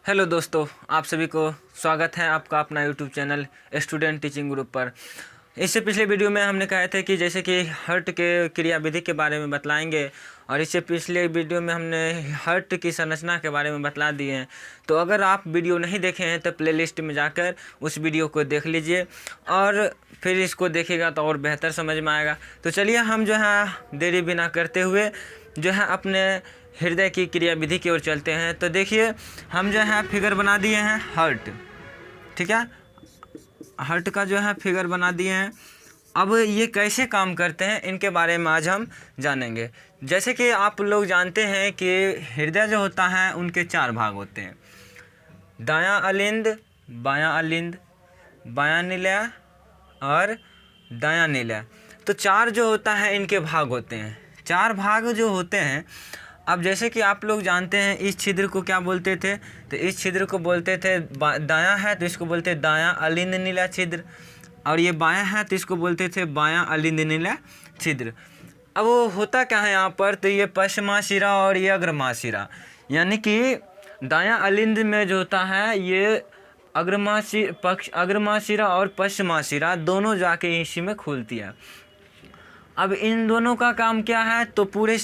Hello दोस्तों, आप सभी को स्वागत है आपका अपना YouTube channel student teaching group पर। इससे पिछले वीडियो में हमने कहा था कि जैसे कि हर्ट के क्रियाविधि के बारे में बतलाएंगे, और इससे पिछले वीडियो में हमने हर्ट की संरचना के बारे में बतला दिए हैं। तो अगर आप वीडियो नहीं देखे हैं तो प्लेलिस्ट में जाकर उस वीडियो को देख लीजिए और फिर इसको देखिएगा तो और बेहतर समझ में आएगा। तो चलिए हम जो है देरी बिना करते हुए जो है अपने हृदय की क्रियाविधि की ओर चलते हैं। तो देखिए हम जो है फिगर बना दिए हैं हर्ट, ठीक है। हर्ट का जो है फिगर बना दिए हैं। अब ये कैसे काम करते हैं इनके बारे में आज हम जानेंगे। जैसे कि आप लोग जानते हैं कि हृदय जो होता है उनके 4 भाग होते हैं, दायां अलिंद, बायां अलिंद, बायां निलय और दायां निलय। तो 4 जो होता है इनके भाग होते हैं। 4 भाग जो होते हैं, अब जैसे कि आप लोग जानते हैं इस छिद्र को क्या बोलते थे, तो इस छिद्र को बोलते थे दायां है तो इसको बोलते दायां अलिंद निलय छिद्र, और ये बायां है तो इसको बोलते थे बायां अलिंद निलय छिद्र। अब वो होता क्या है यहाँ पर, तो ये पश्चिमाशिरा और ये अग्रमाशिरा, यानी कि दायां अलिंद में जो होता है ये अग्रमाशिरा और पश्चिमाशिरा दोनों जाके इसी में खुलती है। अब इन दोनों का काम क्या है, तो पूरे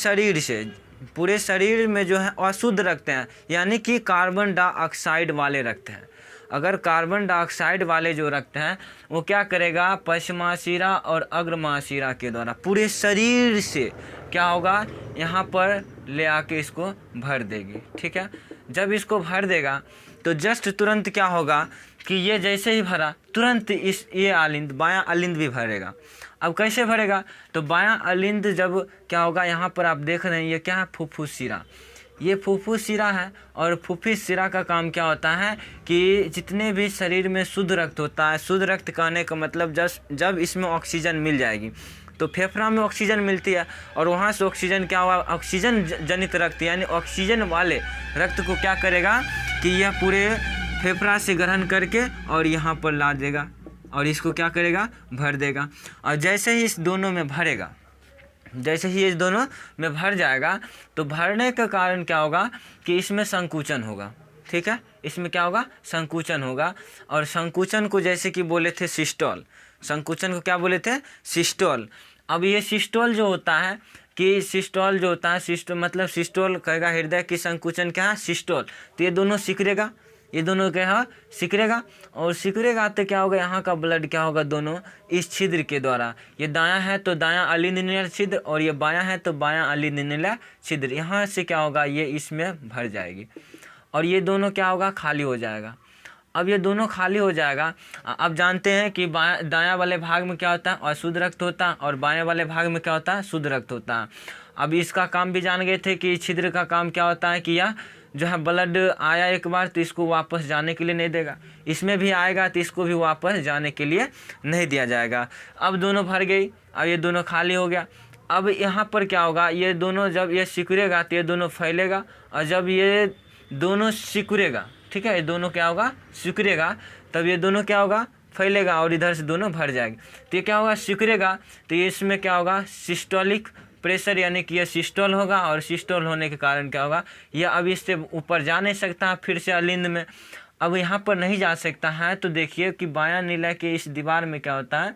शरीर में जो है अशुद्ध रखते हैं, यानी कि कार्बन डाइऑक्साइड वाले रखते हैं। अगर कार्बन डाइऑक्साइड वाले जो रखते हैं वो क्या करेगा, पश्चिमाशिरा और अग्रमाशिरा के द्वारा पूरे शरीर से क्या होगा, यहाँ पर ले आके इसको भर देगी, ठीक है। जब इसको भर देगा तो जस्ट तुरंत क्या होगा कि ये जैसे ही भरा तुरंत ये अलिंद बायां अलिंद भी भरेगा। अब कैसे भरेगा, तो बायां अलिंद जब क्या होगा, यहाँ पर आप देख रहे हैं ये क्या है, फुफ्फुस शिरा। ये फुफ्फुस शिरा है, और फुफ्फुस शिरा का काम क्या होता है कि जितने भी शरीर में शुद्ध रक्त होता है, शुद्ध रक्त कहने का मतलब जब इसमें ऑक्सीजन मिल जाएगी तो फेफड़ा में ऑक्सीजन मिलती है, और वहाँ से ऑक्सीजन क्या हुआ, ऑक्सीजन जनित रक्त यानी ऑक्सीजन वाले रक्त को क्या करेगा कि यह पूरे फेफड़ा से ग्रहण करके और यहाँ पर ला देगा और इसको क्या करेगा, भर देगा। और जैसे ही इस दोनों में भरेगा, जैसे ही इस दोनों में भर जाएगा तो भरने का कारण क्या होगा कि इसमें संकुचन होगा, ठीक है। इसमें क्या होगा, संकुचन होगा। और संकुचन को जैसे कि बोले थे सिस्टोल, संकुचन को क्या बोले थे, सिस्टोल। अब ये सिस्टोल जो होता है कि सिस्टोल जो होता है, सिस्टोल मतलब सिस्टोल कहेगा हृदय की संकुचन क्या है, सिस्टोल। तो ये दोनों सिकुड़ेगा, ये दोनों क्या सिकुड़ेगा, और सिकुड़ेगा तो क्या होगा, यहाँ का ब्लड क्या होगा, दोनों इस छिद्र के द्वारा, ये दायां है तो दायां अलिंद निलय छिद्र और ये बायां है तो बायां अलिंद निलय छिद्र, यहाँ से क्या होगा, ये इसमें भर जाएगी और ये दोनों क्या होगा, खाली हो जाएगा। अब ये दोनों खाली हो जाएगा। अब जानते हैं कि दायां वाले भाग में क्या होता है, अशुद्ध रक्त होता है, और बाएं वाले भाग में क्या होता है, शुद्ध रक्त होता है। अब इसका काम भी जान गए थे कि छिद्र का काम क्या होता है कि यह जो है ब्लड आया एक बार तो इसको वापस जाने के लिए नहीं देगा, इसमें भी आएगा तो इसको भी वापस जाने के लिए नहीं दिया जाएगा। अब दोनों भर गई, अब ये दोनों खाली हो गया। अब यहाँ पर क्या होगा, ये दोनों जब ये सिकुड़ेगा तो ये दोनों फैलेगा, और जब ये दोनों सिकुड़ेगा, ठीक है, ये दोनों क्या होगा, सिकुड़ेगा, तब ये दोनों क्या होगा, फैलेगा और इधर से दोनों भर जाएंगे। तो ये क्या होगा, सिकुड़ेगा तो ये इसमें क्या होगा, सिस्टोलिक प्रेशर, यानी कि यह सिस्टोल होगा, और सिस्टोल होने के कारण क्या होगा, यह अब इससे ऊपर जा नहीं सकता फिर से अलिंद में। अब यहाँ पर नहीं जा सकता है तो देखिए कि बायां निलय के इस दीवार में क्या होता है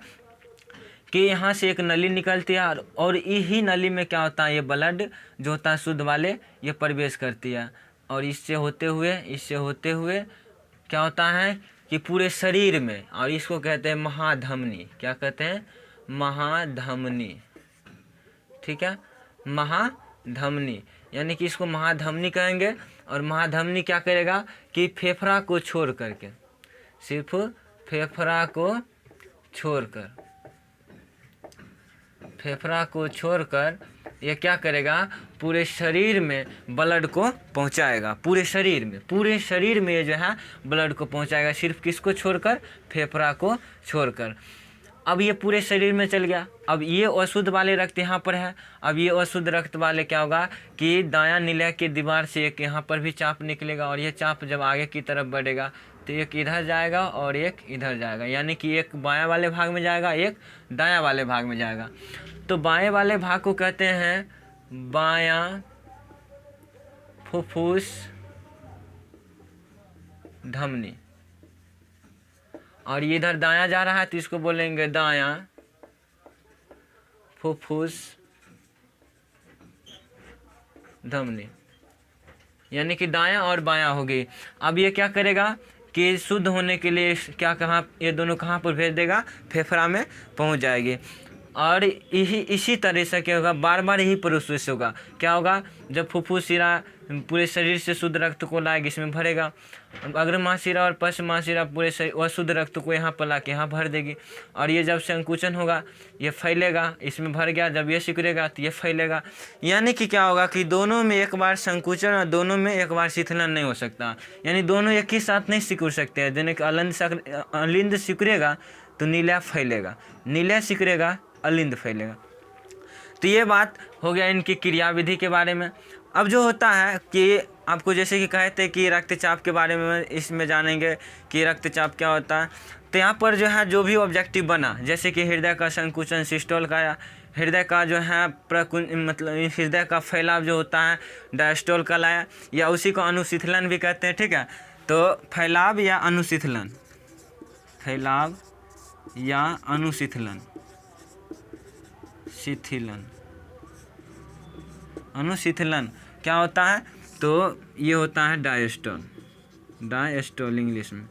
कि यहाँ से एक नली निकलती है, और यही नली में क्या होता है, ये ब्लड जो होता है शुद्ध वाले ये प्रवेश करती है, और इससे होते हुए क्या होता है कि पूरे शरीर में, और इसको कहते हैं महाधमनी, क्या कहते हैं, महाधमनी, ठीक है, महाधमनी, यानी कि इसको महाधमनी कहेंगे। और महाधमनी क्या करेगा कि फेफड़ा को छोड़ करके, सिर्फ फेफड़ा को छोड़कर ये क्या करेगा, पूरे शरीर में ब्लड को पहुंचाएगा, पूरे शरीर में ये जो है ब्लड को पहुंचाएगा, सिर्फ किसको छोड़कर, फेफड़ा को छोड़कर। अब ये पूरे शरीर में चल गया। अब ये अशुद्ध वाले रक्त यहाँ पर है, अब ये अशुद्ध रक्त वाले क्या होगा कि दायां निलय के दीवार से एक यहाँ पर भी चाप निकलेगा, और ये चाप जब आगे की तरफ बढ़ेगा तो एक इधर जाएगा और एक इधर जाएगा, यानी कि एक बायां वाले भाग में जाएगा, एक दायां वाले भाग में जाएगा। तो बाएं वाले भाग को कहते हैं बायां फुफ्फुस धमनी, और ये इधर दायां जा रहा है तो इसको बोलेंगे दायां फुफ्फुस धमनी, यानी कि दायां और बायां हो गई। अब ये क्या करेगा कि शुद्ध होने के लिए क्या कहाँ ये दोनों कहाँ पर भेज देगा, फेफड़ा में पहुंच जाएगी। और इसी तरह से क्या होगा, बार बार यही प्रोसेस होगा। क्या होगा, जब फुफ्फुस शिरा पूरे शरीर से शुद्ध रक्त को लाएगी, इसमें भरेगा। अग्र महाशिरा और पश्च महाशिरा पूरे शरीर अशुद्ध रक्त को यहाँ पर ला के यहाँ भर देगी। और ये जब संकुचन होगा ये फैलेगा, इसमें भर गया, जब ये सिकुड़ेगा तो ये फैलेगा। यानी कि क्या होगा कि दोनों में एक बार संकुचन और दोनों में एक बार शीतलन नहीं हो सकता, यानी दोनों एक ही साथ नहीं सिकुड़ सकते हैं। जैसे कि अलिंद सिकुड़ेगा तो नीला फैलेगा, नीला सिकुड़ेगा अलिंद फैलेगा। तो ये बात हो गया इनकी क्रिया विधि के बारे में। अब जो होता है कि आपको जैसे कि कहे थे कि रक्तचाप के बारे में इसमें जानेंगे कि रक्तचाप क्या होता है। तो यहाँ पर जो है जो भी ऑब्जेक्टिव बना, जैसे कि हृदय का संकुचन सिस्टोल का, या हृदय का जो है मतलब हृदय का फैलाव जो होता है डायस्टोल का लाया, या उसी को अनुशीतलन भी कहते हैं। ठीक है, तो फैलाव या अनुशीतलन, फैलाव या अनुशीतलन, शिथिलन, अनुशीतलन क्या होता है, तो ये होता है डायस्टोल, डायस्टोल इंग्लिश में।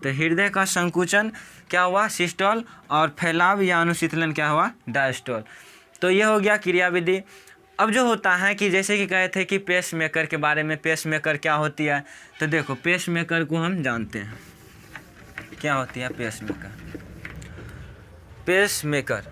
तो हृदय का संकुचन क्या हुआ, सिस्टोल, और फैलाव या अनुशीतलन क्या हुआ, डायस्टोल। तो ये हो गया क्रिया विधि। अब जो होता है कि जैसे कि कहे थे कि पेस मेकर के बारे में, पेस मेकर क्या होती है, तो देखो पेस मेकर को हम जानते हैं क्या होती है pacemaker. Pacemaker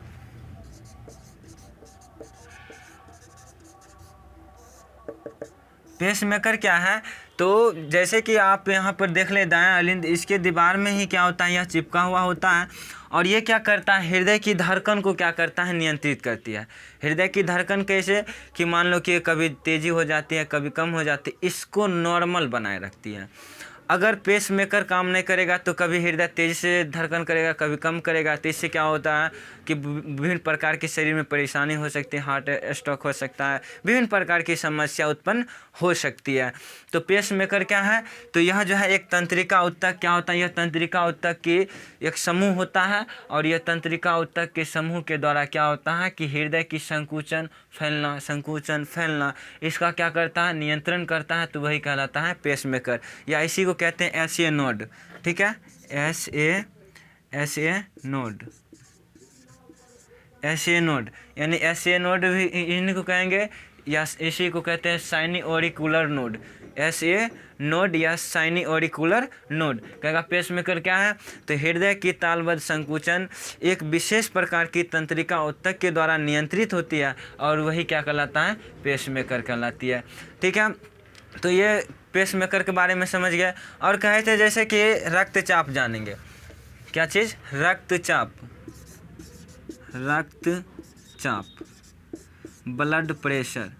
pacemaker क्या है, तो जैसे कि आप यहाँ पर देख ले दायां अलिंद, इसके दीवार में ही क्या होता है, यह चिपका हुआ होता है। और ये क्या करता है, हृदय की धड़कन को क्या करता है, नियंत्रित करती है। हृदय की धड़कन कैसे, कि मान लो कि कभी तेज़ी हो जाती है कभी कम हो जाती है, इसको नॉर्मल बनाए रखती है। अगर पेस मेकर काम नहीं करेगा तो कभी हृदय तेज़ी से धड़कन करेगा कभी कम करेगा, तो इससे क्या होता है कि विभिन्न प्रकार की शरीर में परेशानी हो सकती है, हार्ट स्ट्रोक हो सकता है, विभिन्न प्रकार की समस्या उत्पन्न हो सकती है। तो पेस मेकर क्या है, तो यह जो है एक तंत्रिका ऊतक क्या होता है, यह तंत्रिका ऊतक की एक समूह होता है। और यह तंत्रिका ऊतक के समूह के द्वारा क्या होता है कि हृदय की संकुचन फैलना, संकुचन फैलना, इसका क्या करता है, नियंत्रण करता है। तो वही कहलाता है पेस मेकर, या इसी को कहते हैं एस ए नोड। ठीक है, S A node, S A node, यानी एस ए नोड भी इनको कहेंगे, या इसी को कहते हैं sino auricular node. S A node या साइनी ऑरिकुलर नोड कहेगा। पेस मेकर क्या है, तो हृदय की तालबद्ध संकुचन एक विशेष प्रकार की तंत्रिका ऊतक के द्वारा नियंत्रित होती है, और वही क्या कहलाता है, पेस मेकर कहलाती है। ठीक है, तो ये पेस मेकर के बारे में समझ गए। और कहे थे जैसे कि रक्तचाप जानेंगे, क्या चीज़, रक्तचाप, रक्तचाप, ब्लड प्रेशर,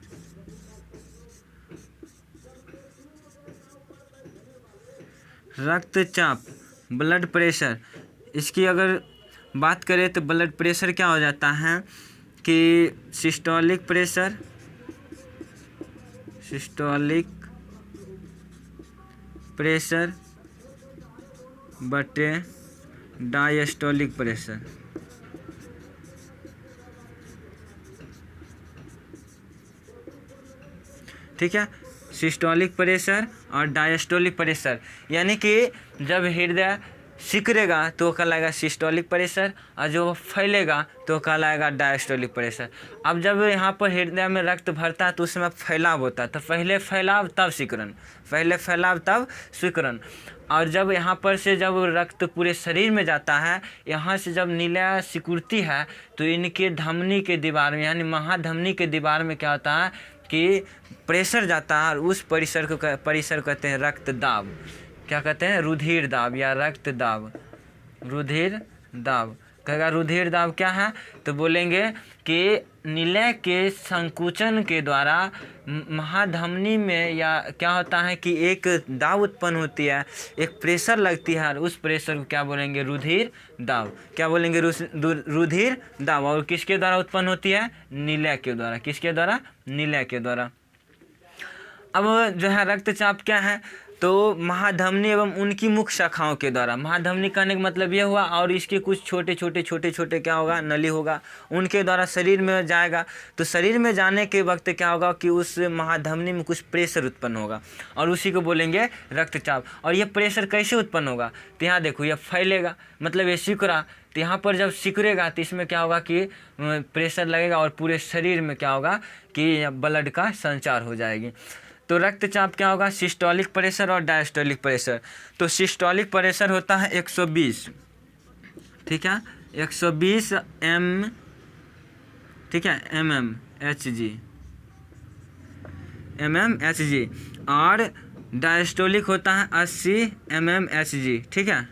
रक्तचाप, ब्लड प्रेशर, इसकी अगर बात करें तो ब्लड प्रेशर क्या हो जाता है कि सिस्टोलिक प्रेशर, सिस्टोलिक प्रेशर बटे डायस्टोलिक प्रेशर। ठीक है, सिस्टोलिक प्रेशर और डायस्टोलिक प्रेशर, यानी कि जब हृदय सिकुड़ेगा तो कहलाएगा सिस्टोलिक प्रेशर, और जो फैलेगा तो कहलाएगा डायस्टोलिक प्रेशर। अब जब यहाँ पर हृदय में रक्त भरता है तो उसमें फैलाव होता है, तो पहले फैलाव तब सिकुड़न, पहले फैलाव तब सिकुड़न। और जब यहाँ पर से जब रक्त पूरे शरीर में जाता है, यहाँ से जब नीला सिकुड़ती है तो इनके धमनी के दीवार में, यानी महाधमनी के दीवार में क्या होता है कि प्रेशर जाता है, और उस परिसर को कहते हैं रक्त दाब। क्या कहते हैं, रुधिर दाब या रक्त दाब, रुधिर दाब कहेगा। रुधिर दाब क्या है, तो बोलेंगे कि नीले के संकुचन के द्वारा महाधमनी में या क्या होता है कि एक दाब उत्पन्न होती है, एक प्रेशर लगती है, और उस प्रेशर को क्या बोलेंगे, रुधिर दाब। क्या बोलेंगे, रुधिर दाब। और किसके द्वारा उत्पन्न होती है, नीले के द्वारा, किसके द्वारा, नीले के द्वारा। अब जो है रक्तचाप क्या है, तो महाधमनी एवं उनकी मुख्य शाखाओं के द्वारा, महाधमनी कहने का मतलब ये हुआ, और इसके कुछ छोटे छोटे क्या होगा, नली होगा, उनके द्वारा शरीर में जाएगा। तो शरीर में जाने के वक्त क्या होगा कि उस महाधमनी में कुछ प्रेशर उत्पन्न होगा, और उसी को बोलेंगे रक्तचाप। और ये प्रेशर कैसे उत्पन्न होगा, तो यहाँ देखो ये फैलेगा, मतलब ये सिकुड़ा, तो यहाँ पर जब सिकुड़ेगा तो इसमें क्या होगा कि प्रेशर लगेगा और पूरे शरीर में क्या होगा कि ब्लड का संचार हो जाएगी। तो रक्तचाप क्या होगा, सिस्टोलिक प्रेशर और डायस्टोलिक प्रेशर। तो सिस्टोलिक प्रेशर होता है 120, ठीक है, 120 एम, ठीक है, mmHg, और डायस्टोलिक होता है 80 mmHg, ठीक है,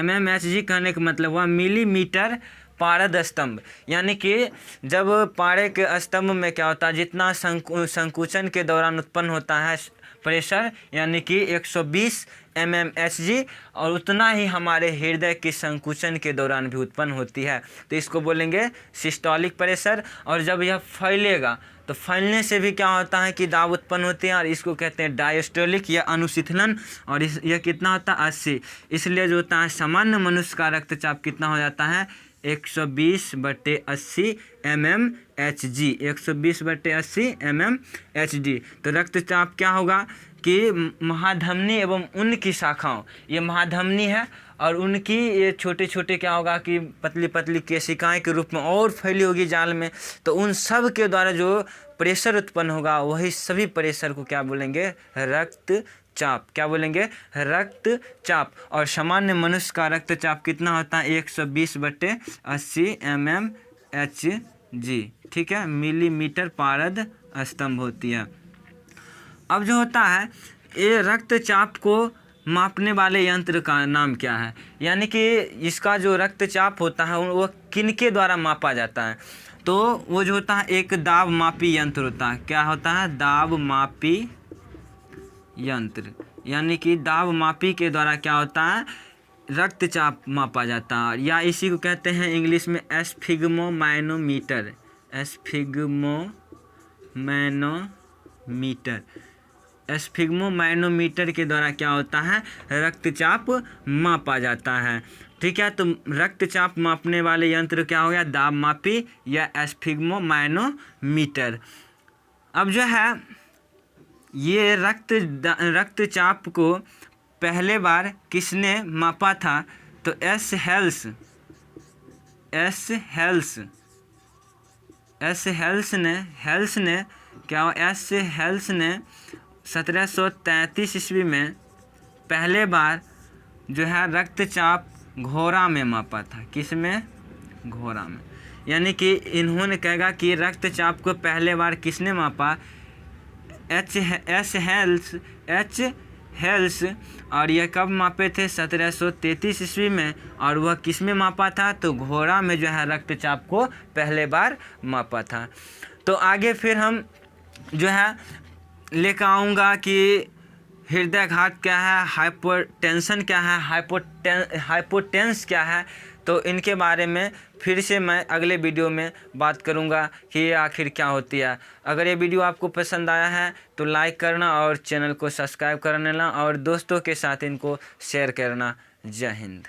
mmHg कहने का मतलब हुआ मिलीमीटर पारद स्तंभ। यानी कि जब पारे के स्तंभ में क्या होता है, जितना संकुचन के दौरान उत्पन्न होता है प्रेशर, यानी कि 120 mmHg, और उतना ही हमारे हृदय की संकुचन के दौरान भी उत्पन्न होती है, तो इसको बोलेंगे सिस्टोलिक प्रेशर। और जब यह फैलेगा तो फैलने से भी क्या होता है कि दाब उत्पन्न होते हैं, और इसको कहते हैं डायस्टोलिक या अनुशीतलन। और यह कितना होता है, 80। इसलिए जो होता है सामान्य मनुष्य का रक्तचाप कितना हो जाता है, 120/80 mmHg, 120/80 mmHg। तो रक्तचाप क्या होगा कि महाधमनी एवं उनकी शाखाओं, ये महाधमनी है, और उनकी ये छोटे छोटे क्या होगा कि पतली पतली केशिकाएं के रूप में और फैली होगी जाल में, तो उन सब के द्वारा जो प्रेशर उत्पन्न होगा वही सभी प्रेशर को क्या बोलेंगे, रक्तचाप। क्या बोलेंगे, रक्तचाप। और सामान्य मनुष्य का रक्तचाप कितना होता है, 120/80 mmHg, ठीक है, मिलीमीटर पारद स्तंभ होती है। अब जो होता है ये रक्तचाप को मापने वाले यंत्र का नाम क्या है, यानी कि इसका जो रक्तचाप होता है वो किनके द्वारा मापा जाता है, तो वो जो होता है एक दाब मापी यंत्र होता है। क्या होता है, दाब मापी यंत्र, यानी कि दाब मापी के द्वारा क्या होता है, रक्तचाप मापा जाता है, या इसी को कहते हैं इंग्लिश में एस्फिग्मोमैनोमीटर, एस्फिग्मोमैनोमीटर के द्वारा क्या होता है, रक्तचाप मापा जाता है, ठीक है। तो रक्तचाप मापने वाले यंत्र क्या हो गया, दाब मापी या एस्फिग्मोमैनोमीटर। अब जो है ये रक्तचाप को पहले बार किसने मापा था, तो एस हेल्स ने 1733 ईस्वी में पहले बार जो है रक्तचाप घोड़ा में मापा था। किस में, घोड़ा में। यानी कि इन्होंने कहेगा कि रक्तचाप को पहले बार किसने मापा, एच हेल्स, और यह कब मापे थे, 1733 ईस्वी में, और वह किस में मापा था, तो घोड़ा में जो है रक्तचाप को पहले बार मापा था। तो आगे फिर हम जो है लेकर आऊँगा कि हृदयाघात क्या है, हाइपरटेंशन क्या है, हाइपोटेंस क्या है, तो इनके बारे में फिर से मैं अगले वीडियो में बात करूंगा कि ये आखिर क्या होती है। अगर ये वीडियो आपको पसंद आया है तो लाइक करना और चैनल को सब्सक्राइब कर लेना और दोस्तों के साथ इनको शेयर करना। जय हिंद।